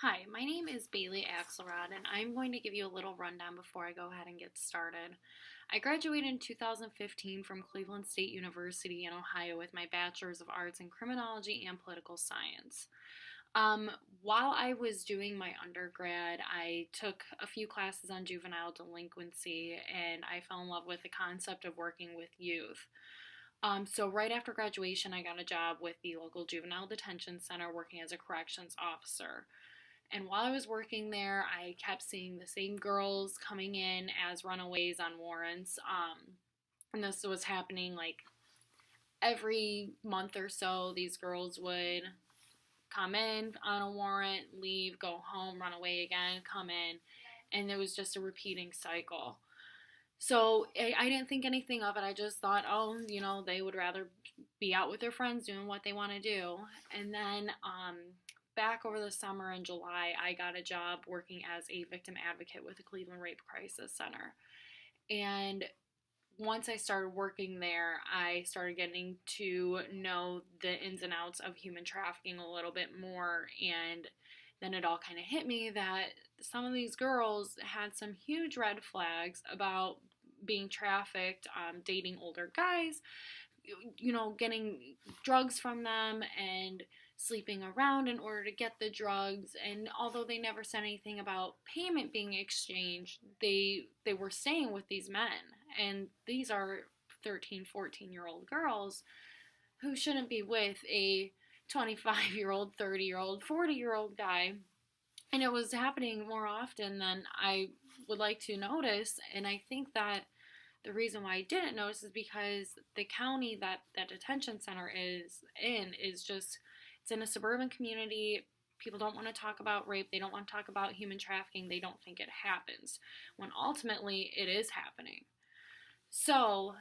Hi, my name is Bailey Axelrod, and I'm going to give you a little rundown before I go ahead and get started. I graduated in 2015 from Cleveland State University in Ohio with my Bachelor's of Arts in Criminology and Political Science. Um, while I was doing my undergrad, I took a few classes on juvenile delinquency, and I fell in love with the concept of working with youth. So right after graduation, I got a job with the local juvenile detention center working as a corrections officer. And while I was working there, I kept seeing the same girls coming in as runaways on warrants. And this was happening like every month or so. These girls would come in on a warrant, leave, go home, run away again, come in. And it was just a repeating cycle. So I didn't think anything of it. I just thought, oh, they would rather be out with their friends doing what they want to do. And then back over the summer in July, I got a job working as a victim advocate with the Cleveland Rape Crisis Center. And once I started working there, I started getting to know the ins and outs of human trafficking a little bit more. And then it all kind of hit me that some of these girls had some huge red flags about being trafficked, dating older guys, getting drugs from them and sleeping around in order to get the drugs. And although they never said anything about payment being exchanged, they were staying with these men. And these are 13, 14-year-old girls who shouldn't be with a 25-year-old, 30-year-old, 40-year-old guy. And it was happening more often than I would like to notice. And I think that the reason why I didn't notice is because the county that that detention center is in is just, it's in a suburban community. People don't want to talk about rape. They don't want to talk about human trafficking. They don't think it happens, when ultimately it is happening. So,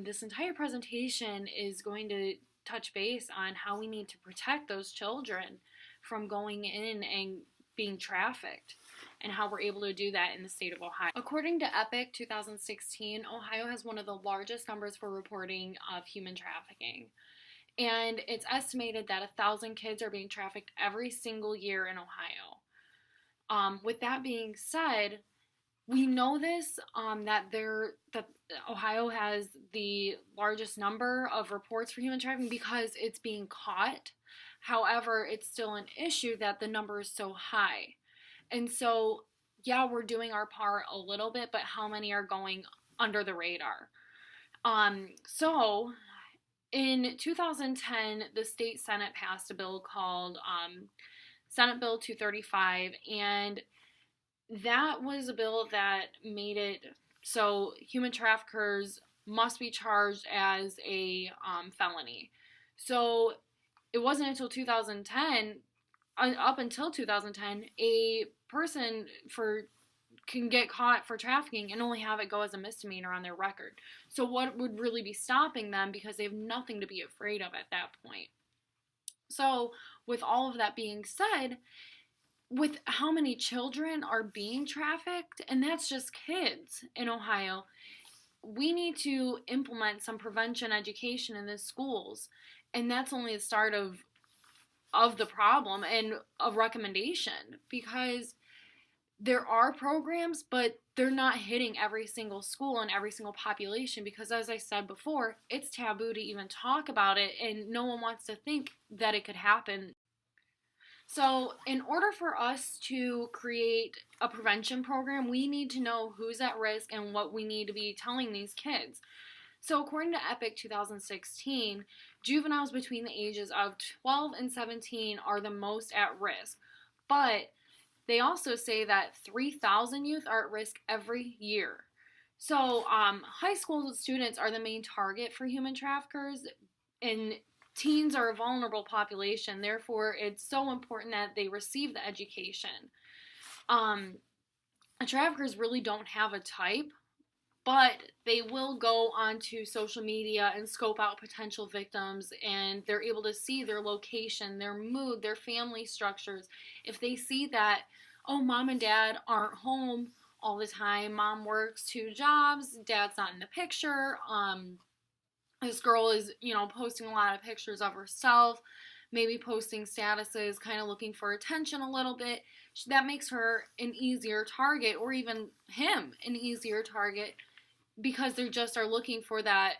this entire presentation is going to touch base on how we need to protect those children from going in and being trafficked, and how we're able to do that in the state of Ohio. According to Epic 2016, Ohio has one of the largest numbers for reporting of human trafficking. And it's estimated that 1,000 kids are being trafficked every single year in Ohio. With that being said, we know this, that Ohio has the largest number of reports for human trafficking because it's being caught. However, it's still an issue that the number is so high. And so, yeah, we're doing our part a little bit, but how many are going under the radar? So in 2010, the state Senate passed a bill called Senate Bill 235, and that was a bill that made it so human traffickers must be charged as a felony. So it wasn't until 2010, up until 2010, a person can get caught for trafficking and only have it go as a misdemeanor on their record. So what would really be stopping them, because they have nothing to be afraid of at that point. So with all of that being said, with how many children are being trafficked, and that's just kids in Ohio, we need to implement some prevention education in the schools. And that's only the start of the problem and a recommendation, because there are programs, but they're not hitting every single school and every single population, because as I said before, it's taboo to even talk about it, and no one wants to think that it could happen. So in order for us to create a prevention program, we need to know who's at risk and what we need to be telling these kids. So according to Epic 2016, juveniles between the ages of 12 and 17 are the most at risk. But they also say that 3,000 youth are at risk every year. So high school students are the main target for human traffickers, and teens are a vulnerable population. Therefore, it's so important that they receive the education. Traffickers really don't have a type, but they will go onto social media and scope out potential victims, and they're able to see their location, their mood, their family structures. If they see that, oh, mom and dad aren't home all the time, mom works 2 jobs, dad's not in the picture, this girl is, posting a lot of pictures of herself, maybe posting statuses, kind of looking for attention a little bit, that makes her an easier target, or even him an easier target, because they just are looking for that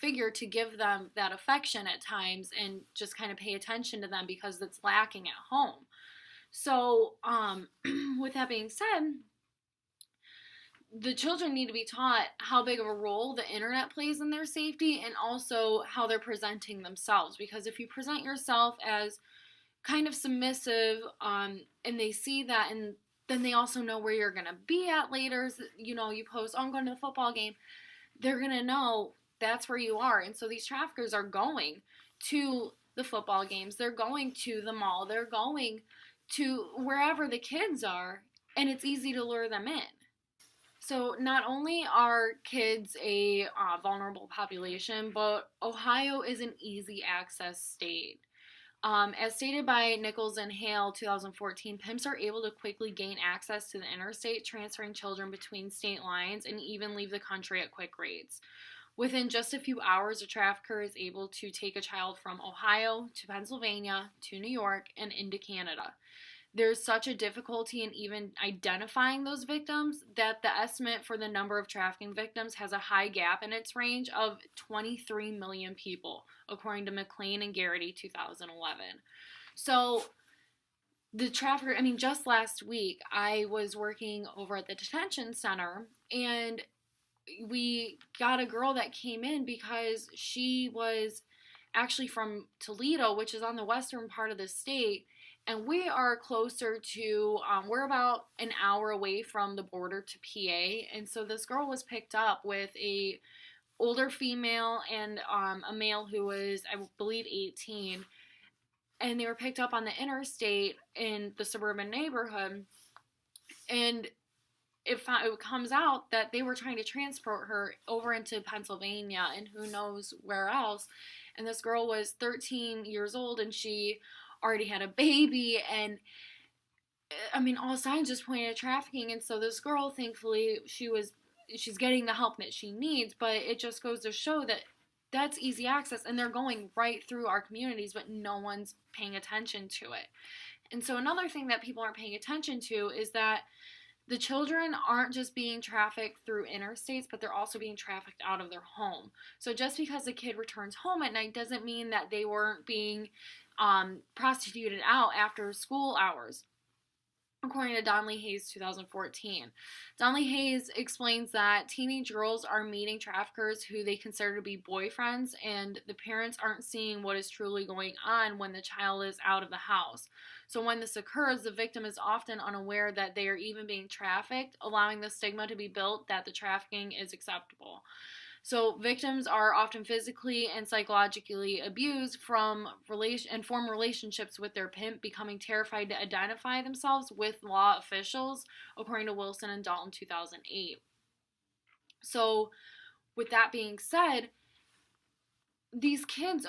figure to give them that affection at times and just kind of pay attention to them because it's lacking at home. So, with that being said, the children need to be taught how big of a role the internet plays in their safety, and also how they're presenting themselves. Because if you present yourself as kind of submissive, and they see that, and then they also know where you're going to be at later. You know, you post, oh, I'm going to the football game. They're going to know that's where you are. And so these traffickers are going to the football games. They're going to the mall. They're going to wherever the kids are, and it's easy to lure them in. So not only are kids a vulnerable population, but Ohio is an easy access state. As stated by Nichols and Hale, 2014, pimps are able to quickly gain access to the interstate, transferring children between state lines, and even leave the country at quick rates. Within just a few hours, a trafficker is able to take a child from Ohio to Pennsylvania to New York and into Canada. There's such a difficulty in even identifying those victims that the estimate for the number of trafficking victims has a high gap in its range of 23 million people, according to McLean and Garrity, 2011. So the trafficker, just last week, I was working over at the detention center, and we got a girl that came in because she was actually from Toledo, which is on the western part of the state. And we are closer to, we're about an hour away from the border to PA. And so this girl was picked up with a older female and a male who was, I believe, 18. And they were picked up on the interstate in the suburban neighborhood. And it comes out that they were trying to transport her over into Pennsylvania and who knows where else. And this girl was 13 years old, and she already had a baby, and all signs just pointed at trafficking. And so this girl, thankfully, she's getting the help that she needs, but it just goes to show that that's easy access, and they're going right through our communities, but no one's paying attention to it. And so another thing that people aren't paying attention to is that the children aren't just being trafficked through interstates, but they're also being trafficked out of their home. So just because a kid returns home at night doesn't mean that they weren't being prostituted out after school hours, according to Donley Hayes, 2014. Donley Hayes explains that teenage girls are meeting traffickers who they consider to be boyfriends, and the parents aren't seeing what is truly going on when the child is out of the house. So when this occurs, the victim is often unaware that they are even being trafficked, allowing the stigma to be built that the trafficking is acceptable. So victims are often physically and psychologically abused and form relationships with their pimp, becoming terrified to identify themselves with law officials, according to Wilson and Dalton, 2008. So with that being said, these kids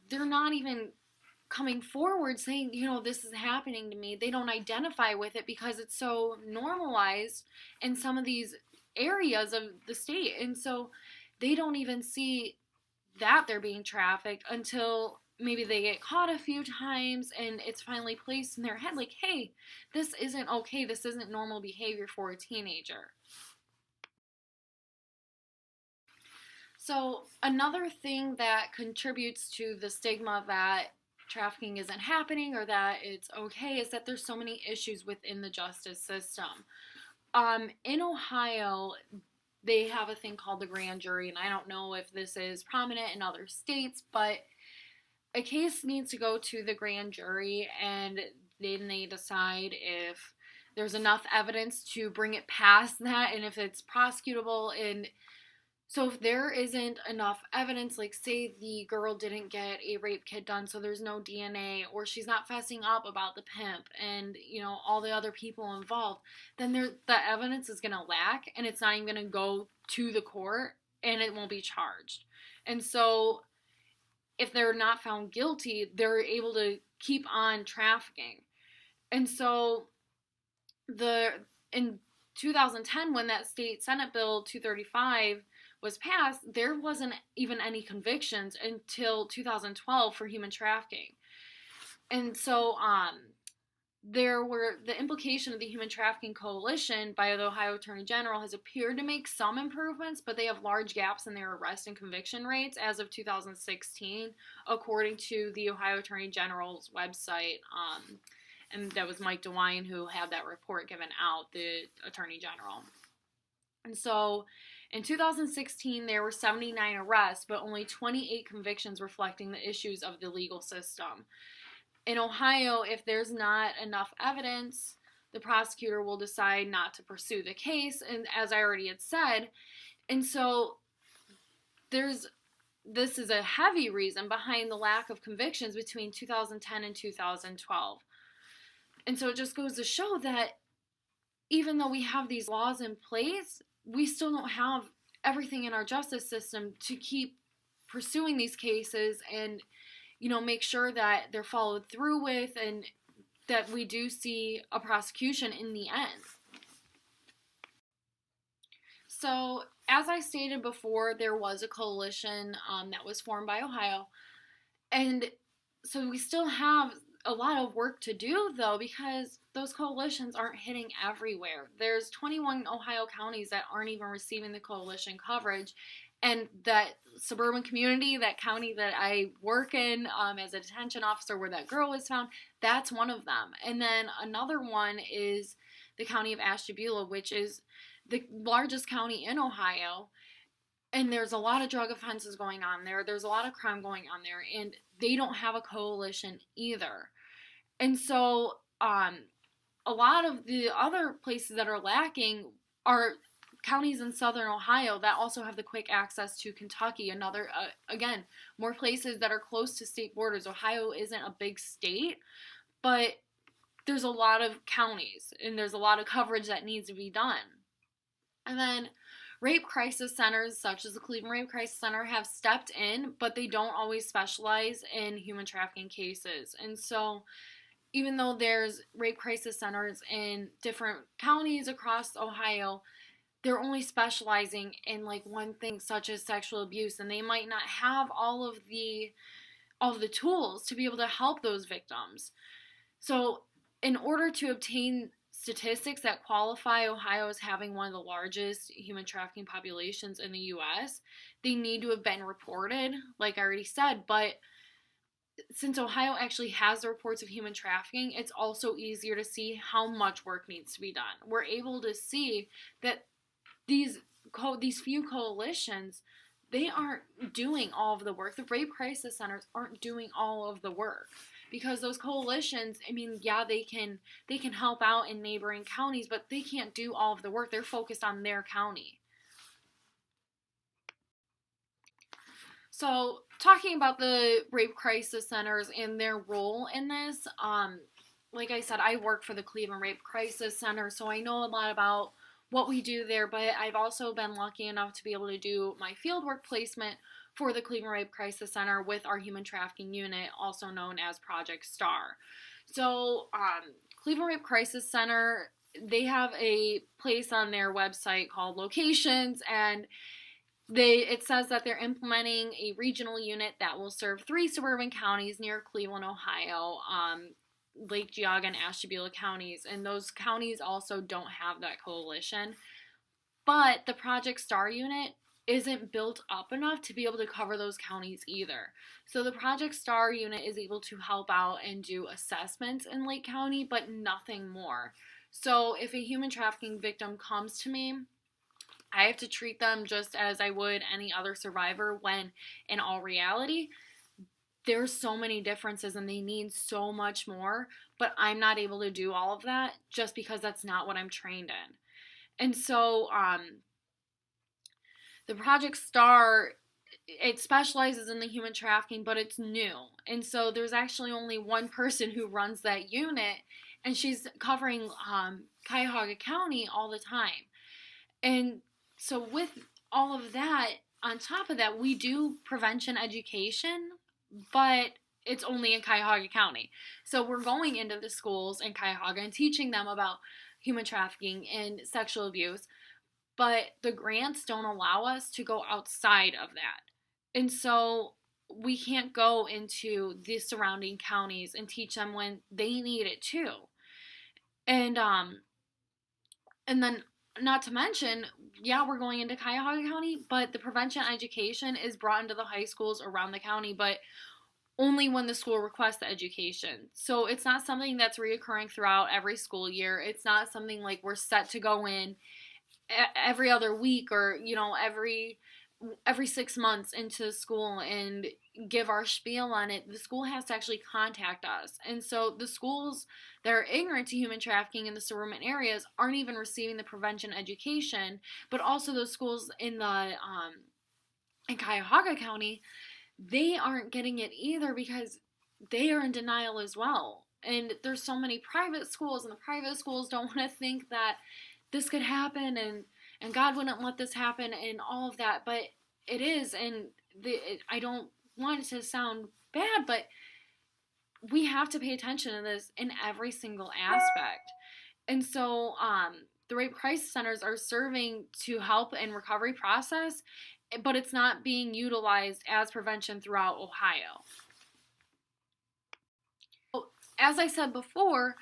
they're not even coming forward saying, this is happening to me. They don't identify with it because it's so normalized in some of these areas of the state. And so they don't even see that they're being trafficked until maybe they get caught a few times and it's finally placed in their head like, hey, this isn't okay. This isn't normal behavior for a teenager. So another thing that contributes to the stigma that trafficking isn't happening or that it's okay is that there's so many issues within the justice system. In Ohio, they have a thing called the grand jury, and I don't know if this is prominent in other states, but a case needs to go to the grand jury, and then they decide if there's enough evidence to bring it past that, and if it's prosecutable. And so if there isn't enough evidence, like say the girl didn't get a rape kit done, so there's no DNA, or she's not fessing up about the pimp and, all the other people involved, then the evidence is going to lack, and it's not even going to go to the court, and it won't be charged. And so if they're not found guilty, they're able to keep on trafficking. And so in 2010, when that state Senate Bill 235 was passed, there wasn't even any convictions until 2012 for human trafficking. And so there were the implication of the Human Trafficking Coalition by the Ohio Attorney General has appeared to make some improvements, but they have large gaps in their arrest and conviction rates as of 2016, according to the Ohio Attorney General's website. And that was Mike DeWine who had that report given out, the Attorney General. And so in 2016, there were 79 arrests, but only 28 convictions reflecting the issues of the legal system. In Ohio, if there's not enough evidence, the prosecutor will decide not to pursue the case, and as I already had said, and so this is a heavy reason behind the lack of convictions between 2010 and 2012. And so it just goes to show that even though we have these laws in place, we still don't have everything in our justice system to keep pursuing these cases and, make sure that they're followed through with and that we do see a prosecution in the end. So, as I stated before, there was a coalition that was formed by Ohio. And so we still have a lot of work to do, though, because those coalitions aren't hitting everywhere. There's 21 Ohio counties that aren't even receiving the coalition coverage. And that suburban community, that county that I work in as a detention officer where that girl was found, that's one of them. And then another one is the county of Ashtabula, which is the largest county in Ohio. And there's a lot of drug offenses going on there. There's a lot of crime going on there. And they don't have a coalition either. And so a lot of the other places that are lacking are counties in southern Ohio that also have the quick access to Kentucky. Another, again, more places that are close to state borders. Ohio isn't a big state, but there's a lot of counties and there's a lot of coverage that needs to be done. And then rape crisis centers, such as the Cleveland Rape Crisis Center, have stepped in, but they don't always specialize in human trafficking cases. And so even though there's rape crisis centers in different counties across Ohio, they're only specializing in like one thing, such as sexual abuse, and they might not have all of the tools to be able to help those victims. So in order to obtain statistics that qualify Ohio as having one of the largest human trafficking populations in the U.S., they need to have been reported, like I already said. But since Ohio actually has the reports of human trafficking, it's also easier to see how much work needs to be done. We're able to see that these few coalitions, they aren't doing all of the work. The rape crisis centers aren't doing all of the work. Because those coalitions, I mean, yeah, they can help out in neighboring counties, but they can't do all of the work. They're focused on their county. So, talking about the rape crisis centers and their role in this, like I said, I work for the Cleveland Rape Crisis Center, so I know a lot about what we do there, but I've also been lucky enough to be able to do my fieldwork placement for the Cleveland Rape Crisis Center with our human trafficking unit, also known as Project STAR. So, Cleveland Rape Crisis Center, they have a place on their website called Locations, and it says that they're implementing a regional unit that will serve 3 suburban counties near Cleveland, Ohio, Lake Geauga and Ashtabula counties, and those counties also don't have that coalition. But the Project STAR unit isn't built up enough to be able to cover those counties either. So the Project STAR unit is able to help out and do assessments in Lake County, but nothing more. So if a human trafficking victim comes to me, I have to treat them just as I would any other survivor, when in all reality, there's so many differences and they need so much more, but I'm not able to do all of that just because that's not what I'm trained in. And so the Project STAR, it specializes in the human trafficking, but it's new. And so there's actually only one person who runs that unit, and she's covering Cuyahoga County all the time. And so with all of that, on top of that, we do prevention education, but it's only in Cuyahoga County. So we're going into the schools in Cuyahoga and teaching them about human trafficking and sexual abuse, but the grants don't allow us to go outside of that. And so we can't go into the surrounding counties and teach them when they need it too. And and then, not to mention, yeah, we're going into Cuyahoga County, but the prevention education is brought into the high schools around the county, but only when the school requests the education. So it's not something that's reoccurring throughout every school year. It's not something like we're set to go in every other week, or every 6 months into school and give our spiel on it. The school has to actually contact us. And so the schools that are ignorant to human trafficking in the suburban areas aren't even receiving the prevention education, but also those schools in Cuyahoga County, they aren't getting it either because they are in denial as well. And there's so many private schools, and the private schools don't want to think that this could happen, and God wouldn't let this happen and all of that, but it is. And I don't want it to sound bad, but we have to pay attention to this in every single aspect. And so the rape crisis centers are serving to help in recovery process, but it's not being utilized as prevention throughout Ohio. As I said before,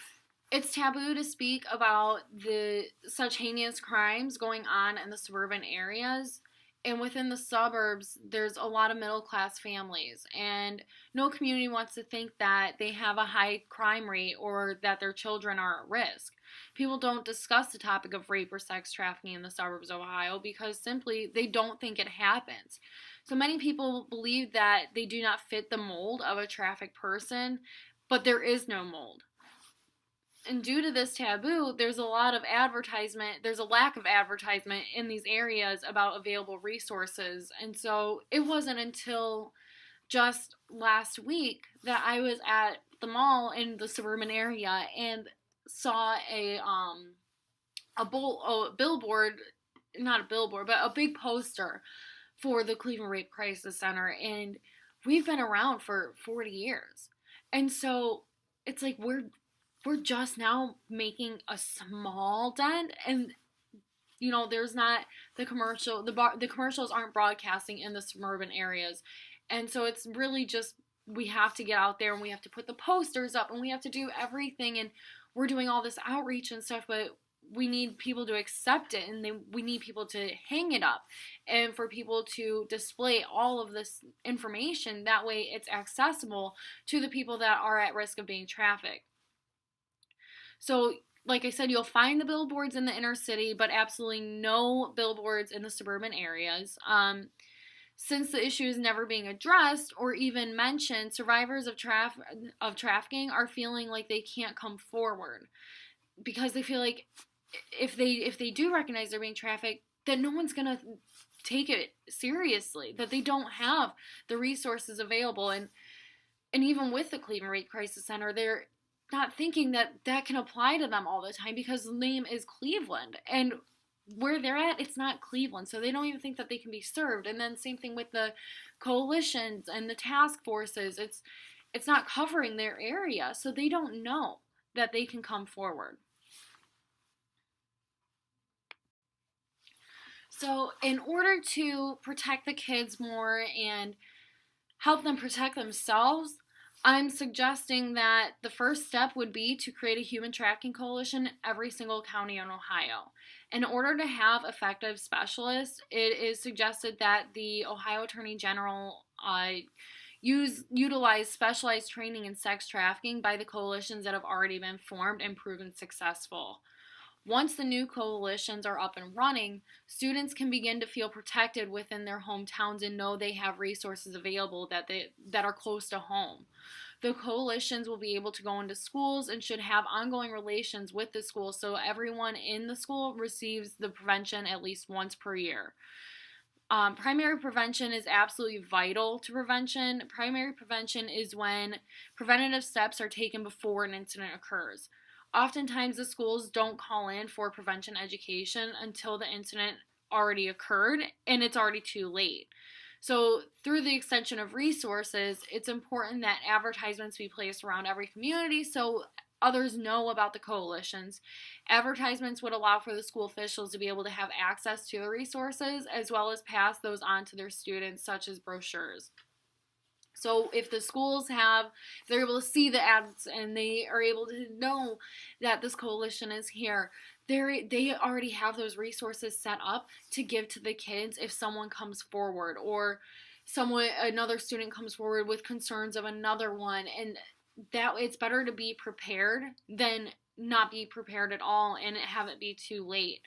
it's taboo to speak about the such heinous crimes going on in the suburban areas. And within the suburbs, there's a lot of middle class families, and no community wants to think that they have a high crime rate or that their children are at risk. People don't discuss the topic of rape or sex trafficking in the suburbs of Ohio because simply they don't think it happens. So many people believe that they do not fit the mold of a trafficked person, but there is no mold. And due to this taboo, there's a lack of advertisement in these areas about available resources. And so it wasn't until just last week that I was at the mall in the suburban area and saw a billboard, not a billboard, but a big poster for the Cleveland Rape Crisis Center. And we've been around for 40 years. And so it's like we're just now making a small dent, and there's not the commercials aren't broadcasting in the suburban areas. And so it's really just, we have to get out there and we have to put the posters up and we have to do everything, and we're doing all this outreach and stuff, but we need people to accept it, and we need people to hang it up, and for people to display all of this information. That way it's accessible to the people that are at risk of being trafficked. So, like I said, you'll find the billboards in the inner city, but absolutely no billboards in the suburban areas. Since the issue is never being addressed or even mentioned, survivors of trafficking are feeling like they can't come forward because they feel like if they do recognize they're being trafficked, that no one's gonna take it seriously, that they don't have the resources available. And even with the Cleveland Rape Crisis Center, they're not thinking that can apply to them all the time because the name is Cleveland, and where they're at, it's not Cleveland, so they don't even think that they can be served. And then same thing with the coalitions and the task forces, it's not covering their area, so they don't know that they can come forward. So in order to protect the kids more and help them protect themselves, I'm suggesting that the first step would be to create a human trafficking coalition in every single county in Ohio. In order to have effective specialists, it is suggested that the Ohio Attorney General utilize specialized training in sex trafficking by the coalitions that have already been formed and proven successful. Once the new coalitions are up and running, students can begin to feel protected within their hometowns and know they have resources available that are close to home. The coalitions will be able to go into schools and should have ongoing relations with the school, so everyone in the school receives the prevention at least once per year. Primary prevention is absolutely vital to prevention. Primary prevention is when preventative steps are taken before an incident occurs. Oftentimes, the schools don't call in for prevention education until the incident already occurred and it's already too late. So, through the extension of resources, it's important that advertisements be placed around every community so others know about the coalitions. Advertisements would allow for the school officials to be able to have access to the resources as well as pass those on to their students, such as brochures. So if the schools they're able to see the ads and they are able to know that this coalition is here, they already have those resources set up to give to the kids if someone comes forward, or another student comes forward with concerns of another one. And that it's better to be prepared than not be prepared at all and have it be too late,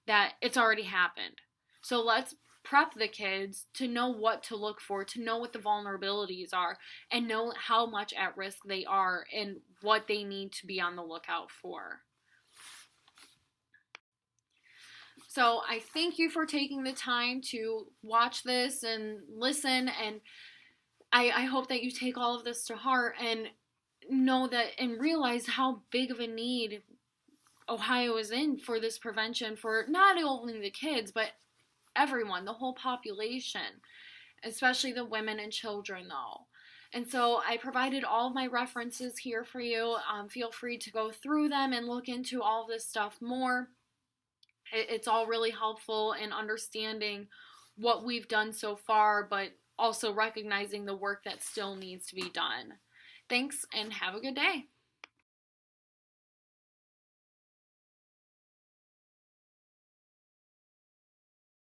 that it's already happened. So let's prep the kids to know what to look for, to know what the vulnerabilities are, and know how much at risk they are and what they need to be on the lookout for. So I thank you for taking the time to watch this and listen, and I hope that you take all of this to heart and know that and realize how big of a need Ohio is in for this prevention for not only the kids, but everyone, the whole population, especially the women and children, though. And so I provided all of my references here for you. Feel free to go through them and look into all this stuff more. It's all really helpful in understanding what we've done so far, but also recognizing the work that still needs to be done. Thanks, and have a good day.